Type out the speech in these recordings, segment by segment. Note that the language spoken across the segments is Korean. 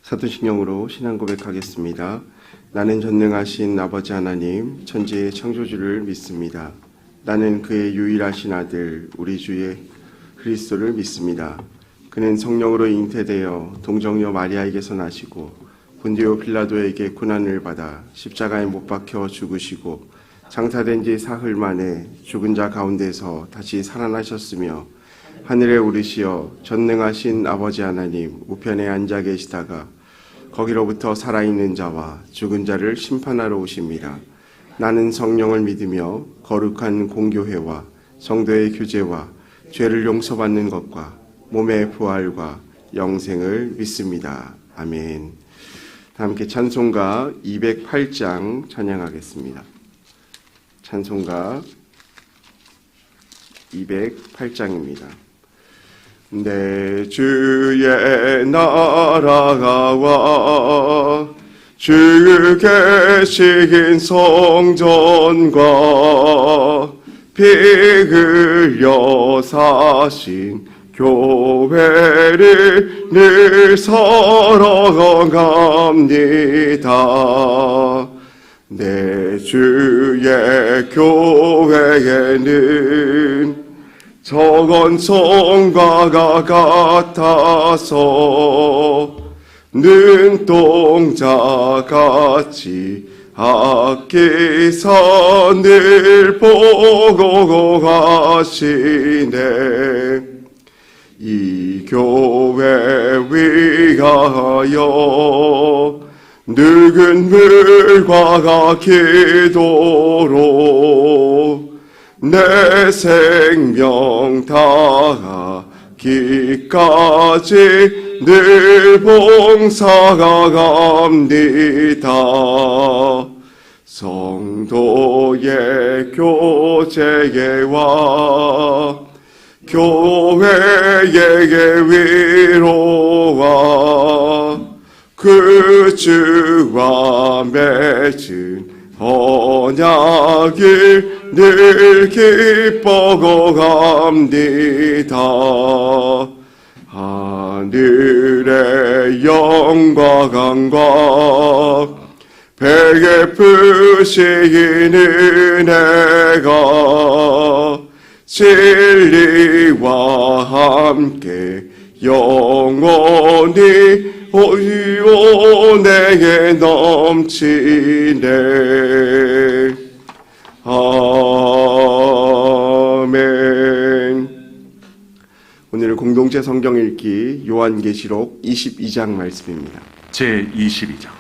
사도신경으로 신앙 고백하겠습니다. 나는 전능하신 아버지 하나님, 천지의 창조주를 믿습니다. 나는 그의 유일하신 아들, 우리 주의 그리스도를 믿습니다. 그는 성령으로 잉태되어 동정녀 마리아에게서 나시고 본디오 빌라도에게 고난을 받아 십자가에 못 박혀 죽으시고 장사된 지 사흘 만에 죽은 자 가운데서 다시 살아나셨으며 하늘에 오르시어 전능하신 아버지 하나님 우편에 앉아 계시다가 거기로부터 살아있는 자와 죽은 자를 심판하러 오십니다. 나는 성령을 믿으며 거룩한 공교회와 성도의 교제와 죄를 용서받는 것과 몸의 부활과 영생을 믿습니다. 아멘. 다 함께 찬송가 208장 찬양하겠습니다. 찬송가 208장입니다. 내 주의 나라가 와 주 계신 성전과 피 흘려 사신 교회를 늘 사랑합니다. 내 주의 교회에는 적은 성과가 같아서 눈동자같이 아끼사 늘 보고 가시네. 이 교회 위하여 늙은 물과 기도로 내 생명 다하기까지 늘 봉사가 갑니다. 성도의 교제와 교회의 위로와 그 주와 맺은 언약을 늘 기뻐갑니다. 하늘의 영광과 베푸시는 은혜가 진리와 함께 영원히 내게 넘치네. 아멘. 오늘 공동체 성경 읽기 요한계시록 22장 말씀입니다. 제22장.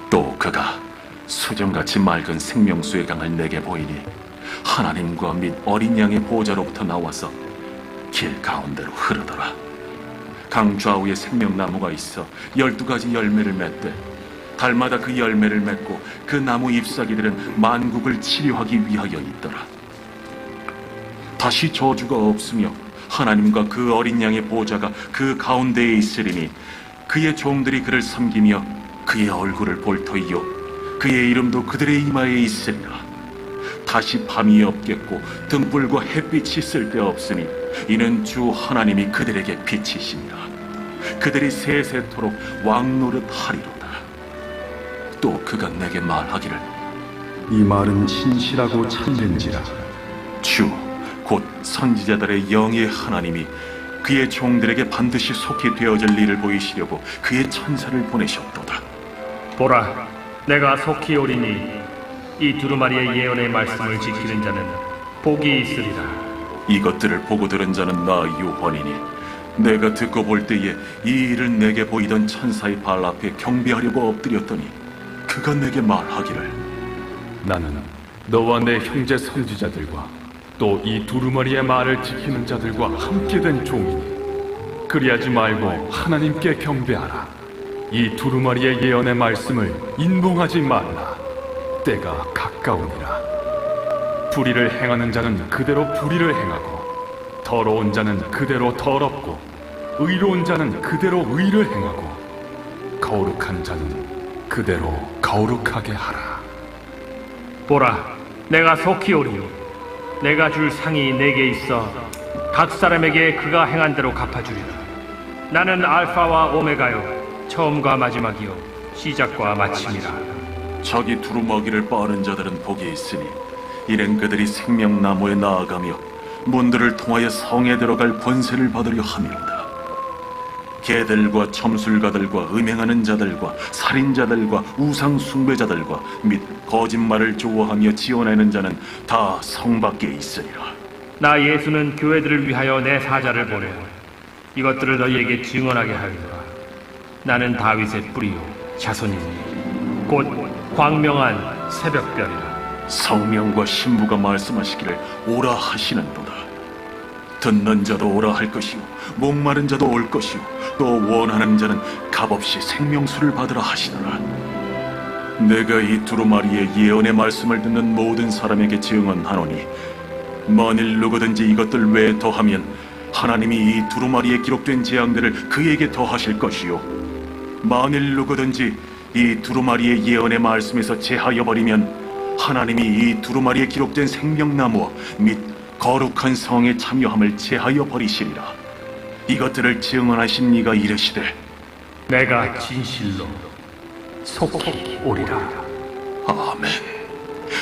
또 그가 수정같이 맑은 생명수의 강을 내게 보이니 하나님과 및 어린 양의 보좌로부터 나와서 길 가운데로 흐르더라. 강 좌우에 생명나무가 있어 12가지 열매를 맺되 달마다 그 열매를 맺고 그 나무 잎사귀들은 만국을 치료하기 위하여 있더라. 다시 저주가 없으며 하나님과 그 어린 양의 보좌가 그 가운데에 있으리니 그의 종들이 그를 섬기며 그의 얼굴을 볼 터이요 그의 이름도 그들의 이마에 있으리라. 다시 밤이 없겠고 등불과 햇빛이 쓸데없으니 이는 주 하나님이 그들에게 빛이시니라. 그들이 세세토록 왕노릇 하리로다. 또 그가 내게 말하기를 이 말은 진실하고 참된지라. 주 곧 선지자들의 영의 하나님이 그의 종들에게 반드시 속히 되어질 일을 보이시려고 그의 천사를 보내셨도다. 보라, 내가 속히 오리니 이 두루마리의 예언의 말씀을 지키는 자는 복이 있으리라. 이것들을 보고 들은 자는 나 요한이니 내가 듣고 볼 때에 이 일을 내게 보이던 천사의 발 앞에 경배하려고 엎드렸더니 그가 내게 말하기를 나는 너와 내 형제 선지자들과 또 이 두루마리의 말을 지키는 자들과 함께 된 종이니 그리하지 말고 하나님께 경배하라. 이 두루마리의 예언의 말씀을 인봉하지 말라. 때가 가까우니라. 불의를 행하는 자는 그대로 불의를 행하고 더러운 자는 그대로 더럽고 의로운 자는 그대로 의를 행하고 거룩한 자는 그대로 거룩하게 하라. 보라, 내가 속히 오리니 내가 줄 상이 내게 있어 각 사람에게 그가 행한 대로 갚아주리라. 나는 알파와 오메가요, 처음과 마지막이요, 시작과 마침이라. 자기 두루마기를 빠는 자들은 복이 있으니 이는 그들이 생명나무에 나아가며 문들을 통하여 성에 들어갈 권세를 받으려 함이로다. 개들과 점술가들과 음행하는 자들과 살인자들과 우상 숭배자들과 및 거짓말을 좋아하며 지어내는 자는 다 성 밖에 있으리라. 나 예수는 교회들을 위하여 내 사자를 보내 이것들을 너희에게 증언하게 하리라. 나는 다윗의 뿌리요 자손이니 곧 광명한 새벽별이라. 성령과 신부가 말씀하시기를 오라 하시는도다. 듣는 자도 오라 할 것이요 목마른 자도 올 것이요 또 원하는 자는 값없이 생명수를 받으라 하시더라. 내가 이 두루마리의 예언의 말씀을 듣는 모든 사람에게 증언하노니 만일 누구든지 이것들 외에 더하면 하나님이 이 두루마리에 기록된 재앙들을 그에게 더하실 것이요 만일 누구든지 이 두루마리의 예언의 말씀에서 제하여 버리면 하나님이 이 두루마리에 기록된 생명나무와 및 거룩한 성에 참여함을 제하여 버리시리라. 이것들을 증언하신 이가 이르시되 내가 진실로 속히 오리라. 아멘.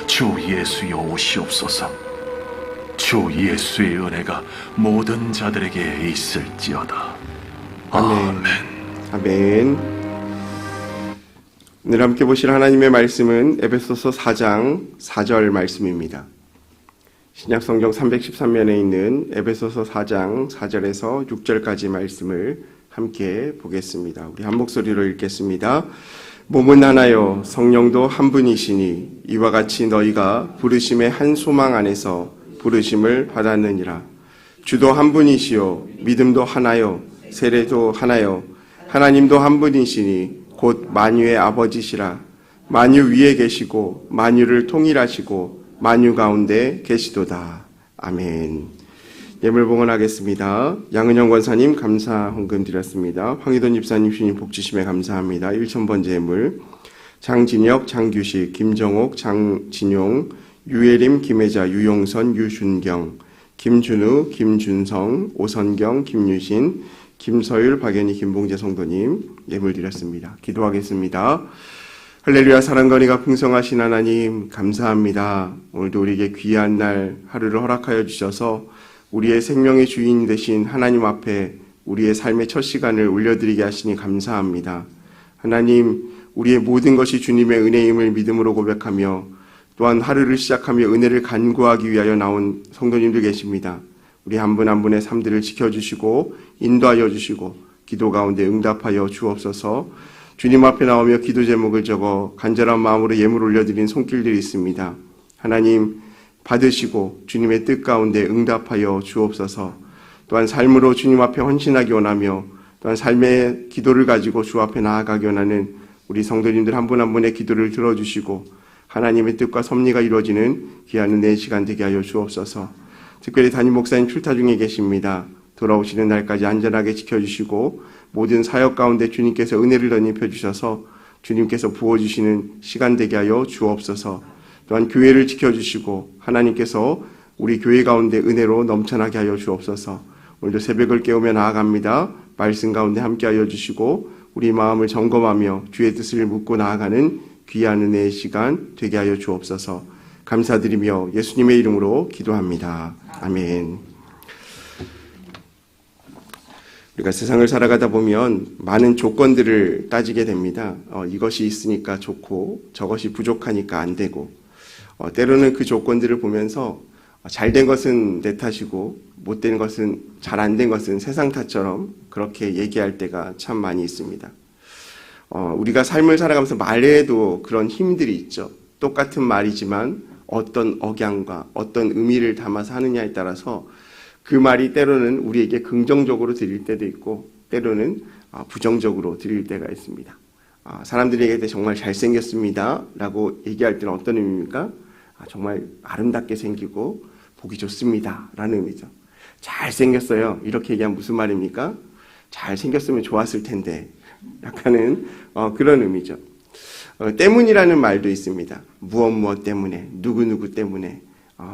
주 예수여 오시옵소서. 주 예수의 은혜가 모든 자들에게 있을지어다. 아멘. 아멘. 오늘 함께 보실 하나님의 말씀은 에베소서 4장 4절 말씀입니다. 신약성경 313면에 있는 에베소서 4장 4절에서 6절까지 말씀을 함께 보겠습니다. 우리 한 목소리로 읽겠습니다. 몸은 하나요 성령도 한 분이시니 이와 같이 너희가 부르심의 한 소망 안에서 부르심을 받았느니라. 주도 한 분이시요 믿음도 하나요 세례도 하나요 하나님도 한 분이시니 곧 만유의 아버지시라. 만유 위에 계시고 만유를 통일하시고 만유 가운데 계시도다. 아멘. 예물 봉헌하겠습니다. 양은영 권사님 감사 헌금 드렸습니다. 황희돈 집사님 주님 복 주심에 감사합니다. 1000번째 예물 장진혁, 장규식, 김정옥, 장진용, 유예림, 김혜자, 유용선, 유준경, 김준우, 김준성, 오선경, 김유신, 김서율, 박연희, 김봉재 성도님 예물 드렸습니다. 기도하겠습니다. 할렐루야. 사랑과 은혜가 풍성하신 하나님 감사합니다. 오늘도 우리에게 귀한 날 하루를 허락하여 주셔서 우리의 생명의 주인 되신 하나님 앞에 우리의 삶의 첫 시간을 올려드리게 하시니 감사합니다. 하나님, 우리의 모든 것이 주님의 은혜임을 믿음으로 고백하며 또한 하루를 시작하며 은혜를 간구하기 위하여 나온 성도님들 계십니다. 우리 한 분 한 분의 삶들을 지켜주시고 인도하여 주시고 기도 가운데 응답하여 주옵소서. 주님 앞에 나오며 기도 제목을 적어 간절한 마음으로 예물 올려드린 손길들이 있습니다. 하나님 받으시고 주님의 뜻 가운데 응답하여 주옵소서. 또한 삶으로 주님 앞에 헌신하기 원하며 또한 삶의 기도를 가지고 주 앞에 나아가기 원하는 우리 성도님들 한 분 한 분의 기도를 들어주시고 하나님의 뜻과 섭리가 이루어지는 귀한 은혜의 시간 되게 하여 주옵소서. 특별히 담임 목사님 출타 중에 계십니다. 돌아오시는 날까지 안전하게 지켜주시고 모든 사역 가운데 주님께서 은혜를 덧입혀 주셔서 주님께서 부어주시는 시간 되게 하여 주옵소서. 또한 교회를 지켜주시고 하나님께서 우리 교회 가운데 은혜로 넘쳐나게 하여 주옵소서. 오늘도 새벽을 깨우며 나아갑니다. 말씀 가운데 함께하여 주시고 우리 마음을 점검하며 주의 뜻을 묻고 나아가는 귀한 은혜의 시간 되게 하여 주옵소서. 감사드리며 예수님의 이름으로 기도합니다. 아멘. 우리가 세상을 살아가다 보면 많은 조건들을 따지게 됩니다. 이것이 있으니까 좋고 저것이 부족하니까 안 되고 때로는 그 조건들을 보면서 잘된 것은 내 탓이고 못된 것은 잘 안 된 것은 세상 탓처럼 그렇게 얘기할 때가 참 많이 있습니다. 우리가 삶을 살아가면서 말에도 그런 힘들이 있죠. 똑같은 말이지만 어떤 억양과 어떤 의미를 담아서 하느냐에 따라서 그 말이 때로는 우리에게 긍정적으로 들릴 때도 있고 때로는 부정적으로 들릴 때가 있습니다. 사람들에게 정말 잘생겼습니다 라고 얘기할 때는 어떤 의미입니까? 정말 아름답게 생기고 보기 좋습니다 라는 의미죠. 잘생겼어요 이렇게 얘기하면 무슨 말입니까? 잘생겼으면 좋았을 텐데 약간은 그런 의미죠. 때문이라는 말도 있습니다. 무엇 때문에, 누구 때문에,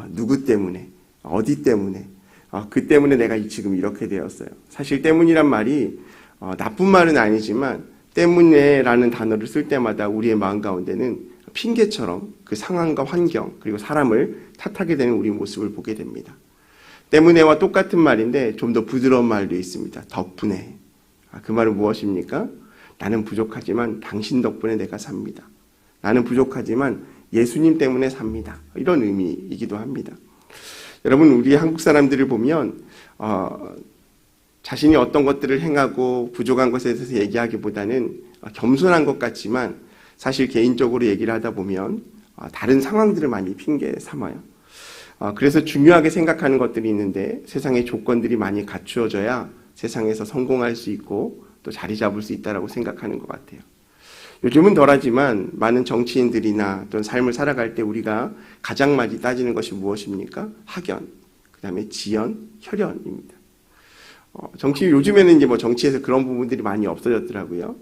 누구 때문에, 어디 때문에, 그 때문에 내가 지금 이렇게 되었어요. 사실 때문이란 말이 나쁜 말은 아니지만 때문에라는 단어를 쓸 때마다 우리의 마음 가운데는 핑계처럼 그 상황과 환경 그리고 사람을 탓하게 되는 우리 모습을 보게 됩니다. 때문에와 똑같은 말인데 좀 더 부드러운 말도 있습니다. 덕분에. 그 말은 무엇입니까? 나는 부족하지만 당신 덕분에 내가 삽니다. 나는 부족하지만 예수님 때문에 삽니다. 이런 의미이기도 합니다. 여러분, 우리 한국 사람들을 보면 자신이 어떤 것들을 행하고 부족한 것에 대해서 얘기하기보다는 겸손한 것 같지만 사실 개인적으로 얘기를 하다 보면 다른 상황들을 많이 핑계 삼아요. 그래서 중요하게 생각하는 것들이 있는데 세상의 조건들이 많이 갖추어져야 세상에서 성공할 수 있고 또 자리 잡을 수 있다라고 생각하는 것 같아요. 요즘은 덜하지만 많은 정치인들이나 또는 삶을 살아갈 때 우리가 가장 많이 따지는 것이 무엇입니까? 학연, 그 다음에 지연, 혈연입니다. 요즘에는 이제 정치에서 그런 부분들이 많이 없어졌더라고요.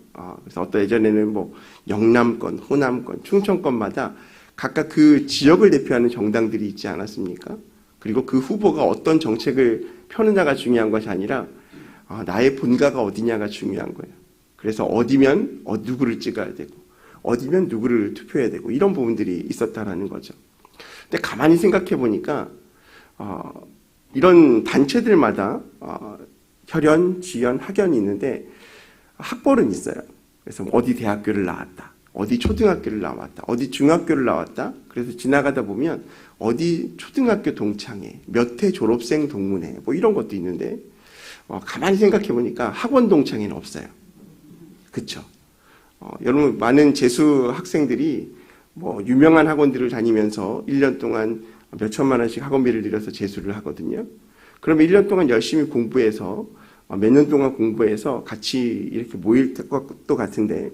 그래서 예전에는 영남권, 호남권, 충청권마다 각각 그 지역을 대표하는 정당들이 있지 않았습니까? 그리고 그 후보가 어떤 정책을 펴느냐가 중요한 것이 아니라 나의 본가가 어디냐가 중요한 거예요. 그래서 어디면 누구를 찍어야 되고 어디면 누구를 투표해야 되고 이런 부분들이 있었다라는 거죠. 근데 가만히 생각해 보니까 이런 단체들마다 혈연, 지연, 학연이 있는데 학벌은 있어요. 그래서 어디 대학교를 나왔다, 어디 초등학교를 나왔다, 어디 중학교를 나왔다. 그래서 지나가다 보면 어디 초등학교 동창회, 몇 회 졸업생 동문회 이런 것도 있는데 가만히 생각해 보니까 학원 동창회는 없어요. 그렇죠? 여러분, 많은 재수 학생들이 유명한 학원들을 다니면서 1년 동안 몇 천만 원씩 학원비를 들여서 재수를 하거든요. 그러면 1년 동안 열심히 공부해서 몇 년 동안 공부해서 같이 이렇게 모일 것도 같은데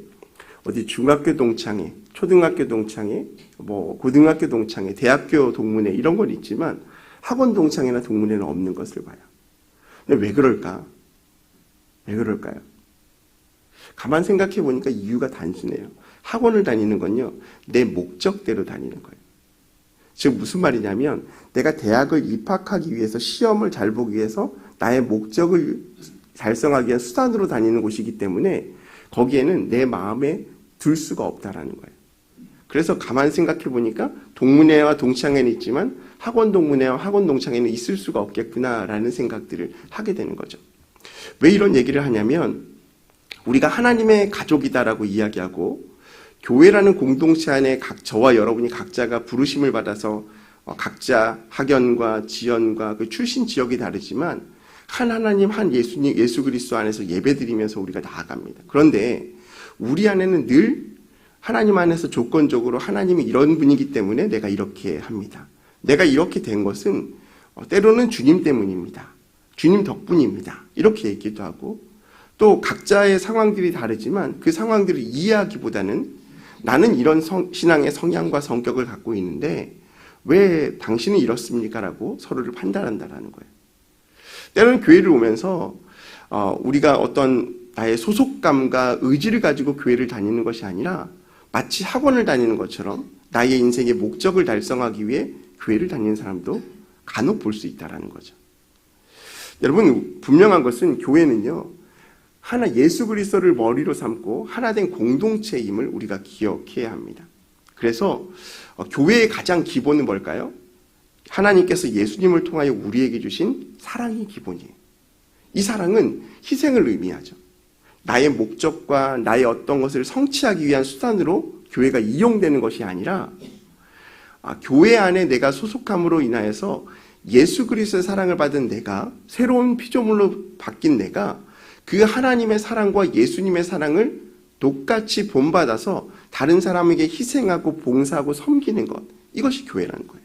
어디 중학교 동창회, 초등학교 동창회, 고등학교 동창회, 대학교 동문회 이런 건 있지만 학원 동창회나 동문회는 없는 것을 봐요. 근데 왜 그럴까? 왜 그럴까요? 가만 생각해 보니까 이유가 단순해요. 학원을 다니는 건요, 내 목적대로 다니는 거예요. 즉 무슨 말이냐면 내가 대학을 입학하기 위해서 시험을 잘 보기 위해서 나의 목적을 달성하기 위한 수단으로 다니는 곳이기 때문에 거기에는 내 마음에 들 수가 없다라는 거예요. 그래서 가만 생각해 보니까 동문회와 동창회는 있지만 학원 동문회와 학원 동창회는 있을 수가 없겠구나라는 생각들을 하게 되는 거죠. 왜 이런 얘기를 하냐면 우리가 하나님의 가족이다라고 이야기하고 교회라는 공동체 안에 저와 여러분이 각자가 부르심을 받아서 각자 학연과 지연과 그 출신 지역이 다르지만 한 하나님, 한 예수님, 예수 그리스도 안에서 예배드리면서 우리가 나아갑니다. 그런데 우리 안에는 늘 하나님 안에서 조건적으로 하나님이 이런 분이기 때문에 내가 이렇게 합니다. 내가 이렇게 된 것은 때로는 주님 때문입니다. 주님 덕분입니다. 이렇게 얘기도 하고 또 각자의 상황들이 다르지만 그 상황들을 이해하기보다는 나는 이런 신앙의 성향과 성격을 갖고 있는데 왜 당신은 이렇습니까? 라고 서로를 판단한다라는 거예요. 때로는 교회를 오면서 우리가 어떤 나의 소속감과 의지를 가지고 교회를 다니는 것이 아니라 마치 학원을 다니는 것처럼 나의 인생의 목적을 달성하기 위해 교회를 다니는 사람도 간혹 볼 수 있다는 거죠. 여러분, 분명한 것은 교회는요, 하나 예수 그리스도를 머리로 삼고 하나된 공동체임을 우리가 기억해야 합니다. 그래서 교회의 가장 기본은 뭘까요? 하나님께서 예수님을 통하여 우리에게 주신 사랑이 기본이에요. 이 사랑은 희생을 의미하죠. 나의 목적과 나의 어떤 것을 성취하기 위한 수단으로 교회가 이용되는 것이 아니라 교회 안에 내가 소속함으로 인하여서 예수 그리스도의 사랑을 받은 내가, 새로운 피조물로 바뀐 내가 그 하나님의 사랑과 예수님의 사랑을 똑같이 본받아서 다른 사람에게 희생하고 봉사하고 섬기는 것, 이것이 교회라는 거예요.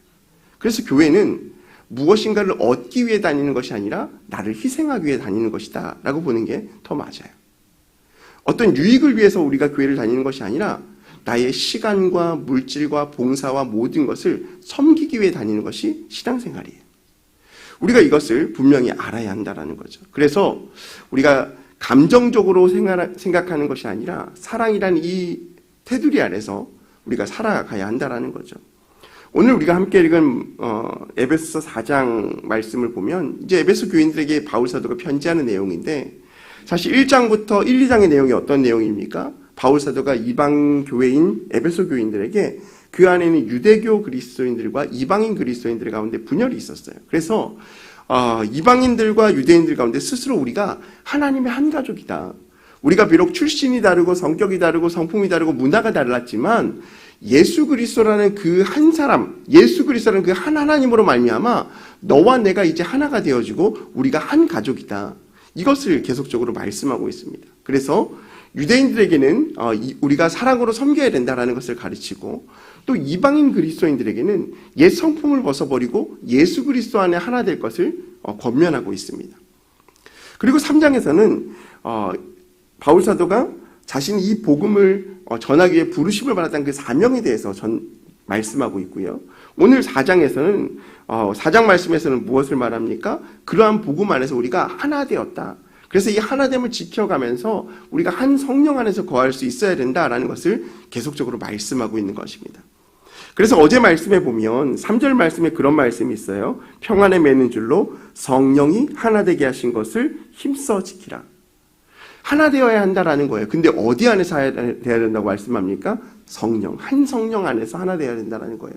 그래서 교회는 무엇인가를 얻기 위해 다니는 것이 아니라 나를 희생하기 위해 다니는 것이다 라고 보는 게 더 맞아요. 어떤 유익을 위해서 우리가 교회를 다니는 것이 아니라 나의 시간과 물질과 봉사와 모든 것을 섬기기 위해 다니는 것이 신앙생활이에요. 우리가 이것을 분명히 알아야 한다는 거죠. 그래서 우리가 감정적으로 생각하는 것이 아니라 사랑이라는 이 테두리 안에서 우리가 살아가야 한다는 거죠. 오늘 우리가 함께 읽은 에베소서 4장 말씀을 보면 이제 에베소 교인들에게 바울 사도가 편지하는 내용인데 사실 1장부터 1, 2장의 내용이 어떤 내용입니까? 바울 사도가 이방 교회인 에베소 교인들에게 그 안에는 유대교 그리스도인들과 이방인 그리스도인들 가운데 분열이 있었어요. 그래서 이방인들과 유대인들 가운데 스스로 우리가 하나님의 한 가족이다. 우리가 비록 출신이 다르고 성격이 다르고 성품이 다르고 문화가 달랐지만 예수 그리스도라는 그 한 사람, 예수 그리스도라는 그 한 하나님으로 말미암아 너와 내가 이제 하나가 되어지고 우리가 한 가족이다. 이것을 계속적으로 말씀하고 있습니다. 그래서 유대인들에게는 우리가 사랑으로 섬겨야 된다라는 것을 가르치고 또 이방인 그리스도인들에게는 옛 성품을 벗어버리고 예수 그리스도 안에 하나 될 것을 권면하고 있습니다. 그리고 3장에서는 바울 사도가 자신이 이 복음을 전하기 위해 부르심을 받았다는 그 사명에 대해서 말씀하고 있고요. 오늘 4장에서는 4장 말씀에서는 무엇을 말합니까? 그러한 복음 안에서 우리가 하나 되었다. 그래서 이 하나됨을 지켜가면서 우리가 한 성령 안에서 거할 수 있어야 된다라는 것을 계속적으로 말씀하고 있는 것입니다. 그래서 어제 말씀에 보면 3절 말씀에 그런 말씀이 있어요. 평안에 매는 줄로 성령이 하나 되게 하신 것을 힘써 지키라. 하나 되어야 한다라는 거예요. 근데 어디 안에서 해야 된다고 말씀합니까? 성령, 한 성령 안에서 하나 되어야 된다는 거예요.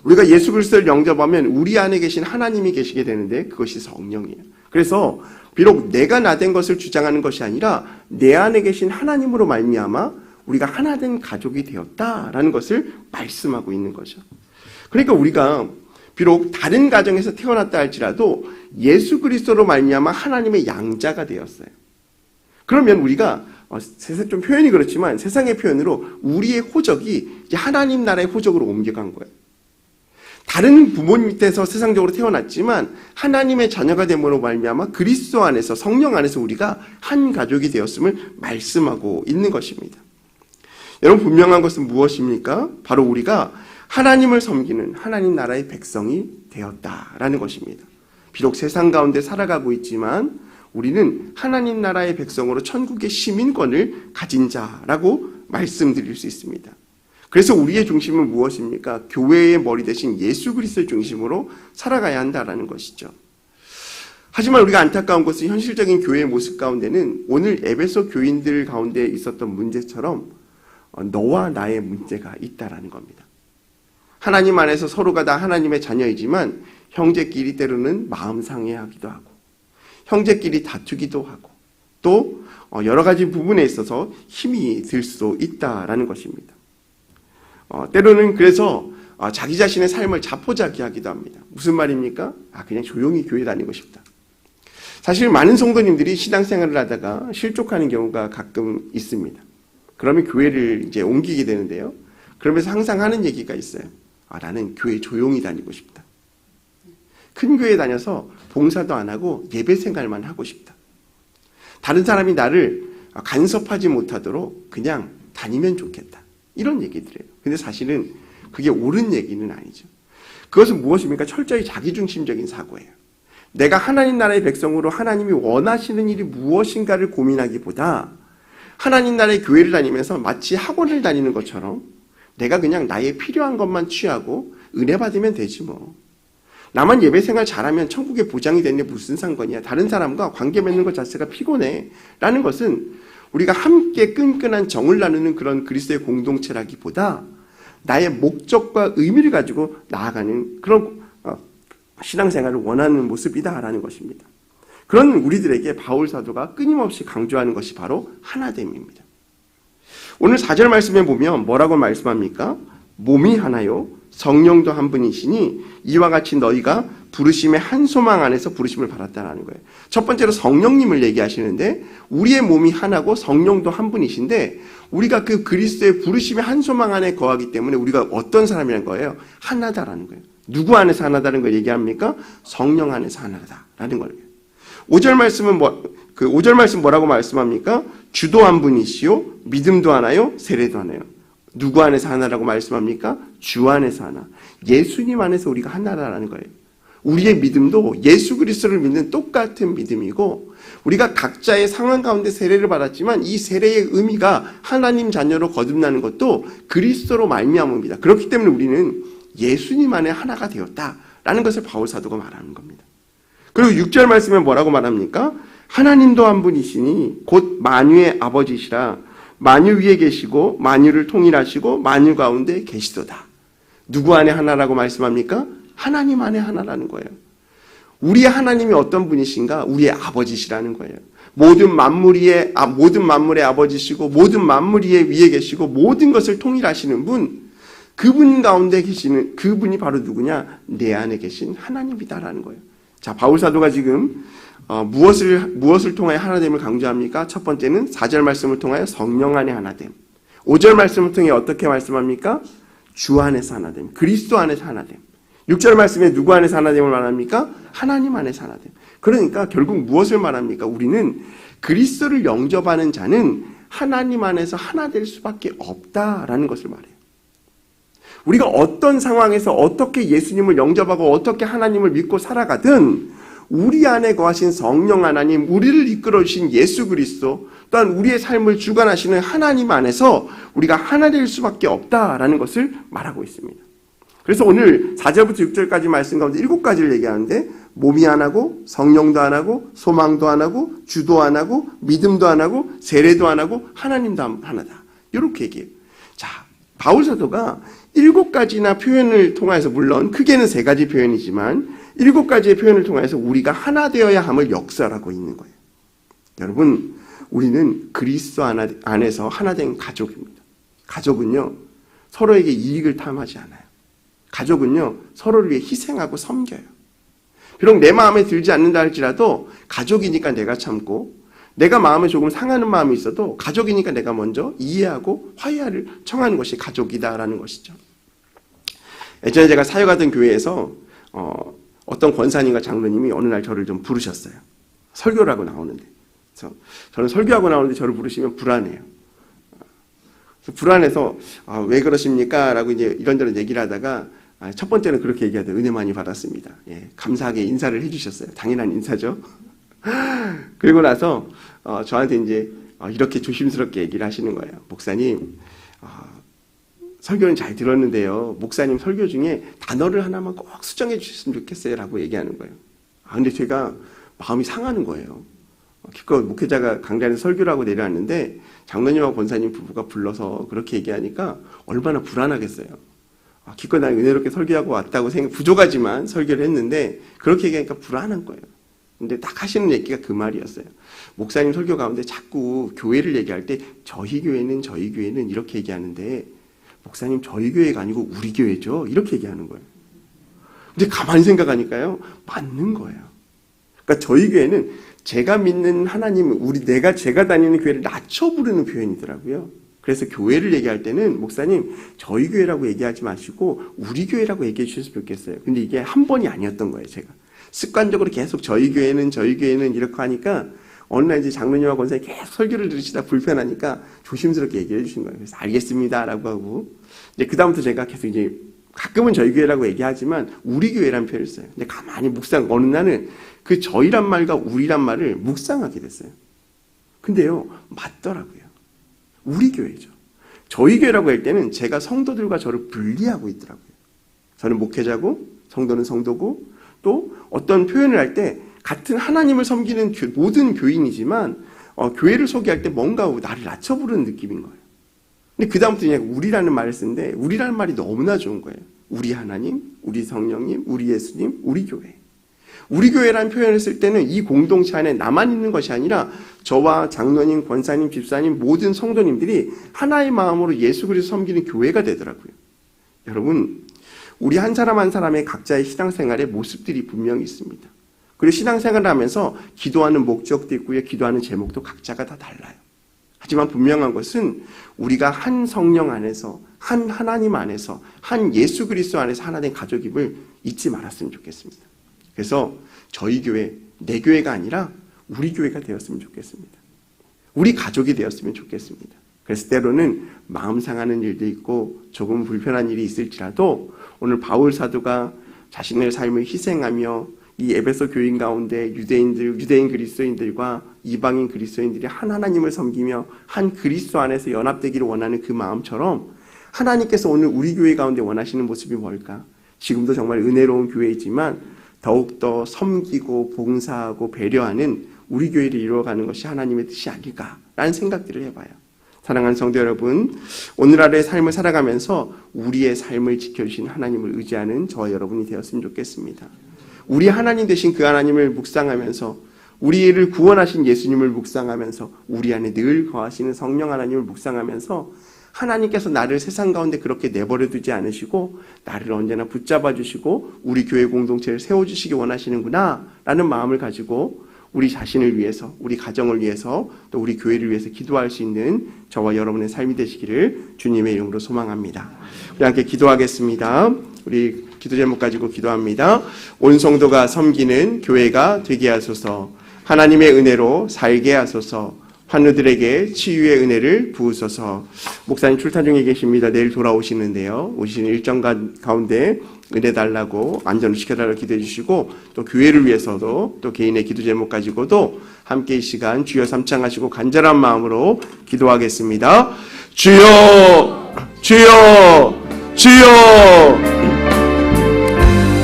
우리가 예수 그리스도를 영접하면 우리 안에 계신 하나님이 계시게 되는데 그것이 성령이에요. 그래서 비록 내가 나된 것을 주장하는 것이 아니라 내 안에 계신 하나님으로 말미암아 우리가 하나된 가족이 되었다라는 것을 말씀하고 있는 거죠. 그러니까 우리가 비록 다른 가정에서 태어났다 할지라도 예수 그리스도로 말미암아 하나님의 양자가 되었어요. 그러면 우리가 좀 표현이 그렇지만 세상의 표현으로 우리의 호적이 하나님 나라의 호적으로 옮겨간 거예요. 다른 부모님 밑에서 세상적으로 태어났지만 하나님의 자녀가 됨으로 말미암아 그리스도 안에서 성령 안에서 우리가 한 가족이 되었음을 말씀하고 있는 것입니다. 여러분 분명한 것은 무엇입니까? 바로 우리가 하나님을 섬기는 하나님 나라의 백성이 되었다라는 것입니다. 비록 세상 가운데 살아가고 있지만 우리는 하나님 나라의 백성으로 천국의 시민권을 가진 자라고 말씀드릴 수 있습니다. 그래서 우리의 중심은 무엇입니까? 교회의 머리 대신 예수 그리스도의 중심으로 살아가야 한다라는 것이죠. 하지만 우리가 안타까운 것은 현실적인 교회의 모습 가운데는 오늘 에베소 교인들 가운데 있었던 문제처럼 너와 나의 문제가 있다라는 겁니다. 하나님 안에서 서로가 다 하나님의 자녀이지만 형제끼리 때로는 마음 상해하기도 하고 형제끼리 다투기도 하고 또 여러 가지 부분에 있어서 힘이 들 수 있다라는 것입니다. 때로는 그래서 자기 자신의 삶을 자포자기하기도 합니다. 무슨 말입니까? 그냥 조용히 교회 다니고 싶다. 사실 많은 성도님들이 신앙생활을 하다가 실족하는 경우가 가끔 있습니다. 그러면 교회를 이제 옮기게 되는데요. 그러면서 항상 하는 얘기가 있어요. 나는 교회 조용히 다니고 싶다. 큰 교회 다녀서 봉사도 안 하고 예배 생활만 하고 싶다. 다른 사람이 나를 간섭하지 못하도록 그냥 다니면 좋겠다. 이런 얘기들이에요. 근데 사실은 그게 옳은 얘기는 아니죠. 그것은 무엇입니까? 철저히 자기중심적인 사고예요. 내가 하나님 나라의 백성으로 하나님이 원하시는 일이 무엇인가를 고민하기보다 하나님 나라의 교회를 다니면서 마치 학원을 다니는 것처럼 내가 그냥 나의 필요한 것만 취하고 은혜 받으면 되지 뭐. 나만 예배 생활 잘하면 천국에 보장이 되는데 무슨 상관이야. 다른 사람과 관계 맺는 것 자체가 피곤해. 라는 것은 우리가 함께 끈끈한 정을 나누는 그런 그리스도의 공동체라기보다 나의 목적과 의미를 가지고 나아가는 그런 신앙생활을 원하는 모습이다라는 것입니다. 그런 우리들에게 바울 사도가 끊임없이 강조하는 것이 바로 하나됨입니다. 오늘 4절 말씀에 보면 뭐라고 말씀합니까? 몸이 하나요 성령도 한 분이시니 이와 같이 너희가 부르심의 한 소망 안에서 부르심을 받았다는 거예요. 첫 번째로 성령님을 얘기하시는데 우리의 몸이 하나고 성령도 한 분이신데 우리가 그 그리스도의 부르심의 한 소망 안에 거하기 때문에 우리가 어떤 사람이라는 거예요? 하나다라는 거예요. 누구 안에서 하나다는 걸 얘기합니까? 성령 안에서 하나다라는 거예요. 5절 말씀은 5절 말씀 뭐라고 말씀합니까? 주도 한 분이시요 믿음도 하나요 세례도 하나요. 누구 안에서 하나라고 말씀합니까? 주 안에서 하나. 예수님 안에서 우리가 하나라는 거예요. 우리의 믿음도 예수 그리스도를 믿는 똑같은 믿음이고 우리가 각자의 상황 가운데 세례를 받았지만 이 세례의 의미가 하나님 자녀로 거듭나는 것도 그리스도로 말미암습니다. 그렇기 때문에 우리는 예수님 안에 하나가 되었다라는 것을 바울 사도가 말하는 겁니다. 그리고 6절 말씀에 뭐라고 말합니까? 하나님도 한 분이시니 곧 만유의 아버지시라. 만유 위에 계시고 만유를 통일하시고 만유 가운데 계시도다. 누구 안에 하나라고 말씀합니까? 하나님 안에 하나라는 거예요. 우리의 하나님이 어떤 분이신가? 우리의 아버지시라는 거예요. 모든 만물의 아버지시고 모든 만물 위에 계시고 모든 것을 통일하시는 분, 그분 가운데 계시는 그분이 바로 누구냐? 내 안에 계신 하나님이다라는 거예요. 자, 바울 사도가 지금 무엇을 통하여 하나됨을 강조합니까? 첫 번째는 4절 말씀을 통하여 성령 안에 하나됨. 5절 말씀을 통해 어떻게 말씀합니까? 주 안에서 하나됨. 그리스도 안에서 하나됨. 6절 말씀에 누구 안에서 하나됨을 말합니까? 하나님 안에서 하나됨. 그러니까 결국 무엇을 말합니까? 우리는 그리스도를 영접하는 자는 하나님 안에서 하나 될 수밖에 없다라는 것을 말해요. 우리가 어떤 상황에서 어떻게 예수님을 영접하고 어떻게 하나님을 믿고 살아가든 우리 안에 거하신 성령 하나님, 우리를 이끌어주신 예수 그리스도, 또한 우리의 삶을 주관하시는 하나님 안에서 우리가 하나 될 수밖에 없다라는 것을 말하고 있습니다. 그래서 오늘 4절부터 6절까지 말씀 가운데 7가지를 얘기하는데 몸이 하나고 성령도 하나고 소망도 하나고 주도 하나고 믿음도 하나고 세례도 하나고 하나님도 하나다. 이렇게 얘기해요. 자, 바울 사도가 7가지나 표현을 통해서, 물론 크게는 3가지 표현이지만 7가지의 표현을 통해서 우리가 하나 되어야 함을 역설하고 있는 거예요. 여러분, 우리는 그리스도 안에서 하나된 가족입니다. 가족은요, 서로에게 이익을 탐하지 않아요. 가족은요, 서로를 위해 희생하고 섬겨요. 비록 내 마음에 들지 않는다 할지라도 가족이니까 내가 참고, 내가 마음에 조금 상하는 마음이 있어도 가족이니까 내가 먼저 이해하고 화해를 청하는 것이 가족이다라는 것이죠. 예전에 제가 사역하던 교회에서 어떤 권사님과 장로님이 어느 날 저를 좀 부르셨어요. 설교를 하고 나오는데. 그래서 저는 설교하고 나오는데 저를 부르시면 불안해요. 불안해서 왜 그러십니까? 라고 이제 이런저런 얘기를 하다가 첫 번째는 그렇게 얘기하더라고요. 은혜 많이 받았습니다. 예, 감사하게 인사를 해주셨어요. 당연한 인사죠. 그리고 나서 저한테 이제 이렇게 조심스럽게 얘기를 하시는 거예요. 목사님, 설교는 잘 들었는데요. 목사님 설교 중에 단어를 하나만 꼭 수정해 주셨으면 좋겠어요. 라고 얘기하는 거예요. 근데 제가 마음이 상하는 거예요. 기껏 목회자가 강단에서 설교를 하고 내려왔는데 장로님하고 권사님 부부가 불러서 그렇게 얘기하니까 얼마나 불안하겠어요. 기껏 난 은혜롭게 설교하고 왔다고 부족하지만 설교를 했는데 그렇게 얘기하니까 불안한 거예요. 근데 딱 하시는 얘기가 그 말이었어요. 목사님 설교 가운데 자꾸 교회를 얘기할 때 저희 교회는 이렇게 얘기하는데 목사님 저희 교회가 아니고 우리 교회죠. 이렇게 얘기하는 거예요. 근데 가만히 생각하니까요. 맞는 거예요. 그러니까 저희 교회는 제가 믿는 하나님, 제가 다니는 교회를 낮춰 부르는 표현이더라고요. 그래서 교회를 얘기할 때는 목사님 저희 교회라고 얘기하지 마시고 우리 교회라고 얘기해 주셨으면 좋겠어요. 근데 이게 한 번이 아니었던 거예요. 제가 습관적으로 계속 저희 교회는 이렇게 하니까 어느 날 이제 장로님과 권사님 계속 설교를 들으시다 불편하니까 조심스럽게 얘기해 주신 거예요. 그래서 알겠습니다라고 하고 이제 그다음부터 제가 계속 이제 가끔은 저희 교회라고 얘기하지만 우리 교회라는 표현을 써요. 근데 가만히 어느 날은 그 저희란 말과 우리란 말을 묵상하게 됐어요. 근데요, 맞더라고요. 우리 교회죠. 저희 교회라고 할 때는 제가 성도들과 저를 분리하고 있더라고요. 저는 목회자고 성도는 성도고 또 어떤 표현을 할 때 같은 하나님을 섬기는 모든 교인이지만 교회를 소개할 때 뭔가 나를 낮춰 부르는 느낌인 거예요. 근데 그 다음부터 그냥 우리라는 말을 쓰는데 우리라는 말이 너무나 좋은 거예요. 우리 하나님, 우리 성령님, 우리 예수님, 우리 교회. 우리 교회라는 표현을 쓸 때는 이 공동체 안에 나만 있는 것이 아니라 저와 장로님, 권사님, 집사님 모든 성도님들이 하나의 마음으로 예수 그리스도 섬기는 교회가 되더라고요. 여러분, 우리 한 사람 한 사람의 각자의 신앙생활의 모습들이 분명히 있습니다. 그리고 신앙생활을 하면서 기도하는 목적도 있고요. 기도하는 제목도 각자가 다 달라요. 하지만 분명한 것은 우리가 한 성령 안에서, 한 하나님 안에서, 한 예수 그리스도 안에서 하나 된 가족임을 잊지 말았으면 좋겠습니다. 그래서 저희 교회, 내 교회가 아니라 우리 교회가 되었으면 좋겠습니다. 우리 가족이 되었으면 좋겠습니다. 그래서 때로는 마음 상하는 일도 있고 조금 불편한 일이 있을지라도 오늘 바울 사도가 자신의 삶을 희생하며 이 에베소 교인 가운데 유대인 그리스도인들과 이방인 그리스도인들이 한 하나님을 섬기며 한 그리스도 안에서 연합되기를 원하는 그 마음처럼 하나님께서 오늘 우리 교회 가운데 원하시는 모습이 뭘까? 지금도 정말 은혜로운 교회이지만 더욱더 섬기고 봉사하고 배려하는 우리 교회를 이루어가는 것이 하나님의 뜻이 아닐까라는 생각들을 해봐요. 사랑하는 성도 여러분, 오늘 하루의 삶을 살아가면서 우리의 삶을 지켜주신 하나님을 의지하는 저와 여러분이 되었으면 좋겠습니다. 우리 하나님 되신 그 하나님을 묵상하면서, 우리를 구원하신 예수님을 묵상하면서, 우리 안에 늘 거하시는 성령 하나님을 묵상하면서 하나님께서 나를 세상 가운데 그렇게 내버려 두지 않으시고 나를 언제나 붙잡아 주시고 우리 교회 공동체를 세워주시기 원하시는구나 라는 마음을 가지고 우리 자신을 위해서, 우리 가정을 위해서, 또 우리 교회를 위해서 기도할 수 있는 저와 여러분의 삶이 되시기를 주님의 이름으로 소망합니다. 우리 함께 기도하겠습니다. 우리 기도 제목 가지고 기도합니다. 온 성도가 섬기는 교회가 되게 하소서. 하나님의 은혜로 살게 하소서. 환우들에게 치유의 은혜를 부으소서. 목사님 출타 중에 계십니다. 내일 돌아오시는데요. 오시는 일정 가운데 은혜 달라고, 안전을 지켜달라고 기도해 주시고, 또 교회를 위해서도, 또 개인의 기도 제목 가지고도 함께 이 시간 주여 삼창하시고 간절한 마음으로 기도하겠습니다. 주여, 주여, 주여.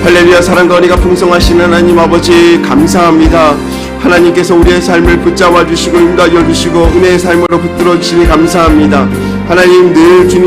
할렐루야. 사랑과 은혜가 풍성하신 하나님 아버지 감사합니다. 하나님께서 우리의 삶을 붙잡아 주시고 인도하여 주시고 은혜의 삶으로 붙들어 주시니 감사합니다. 하나님 늘 주님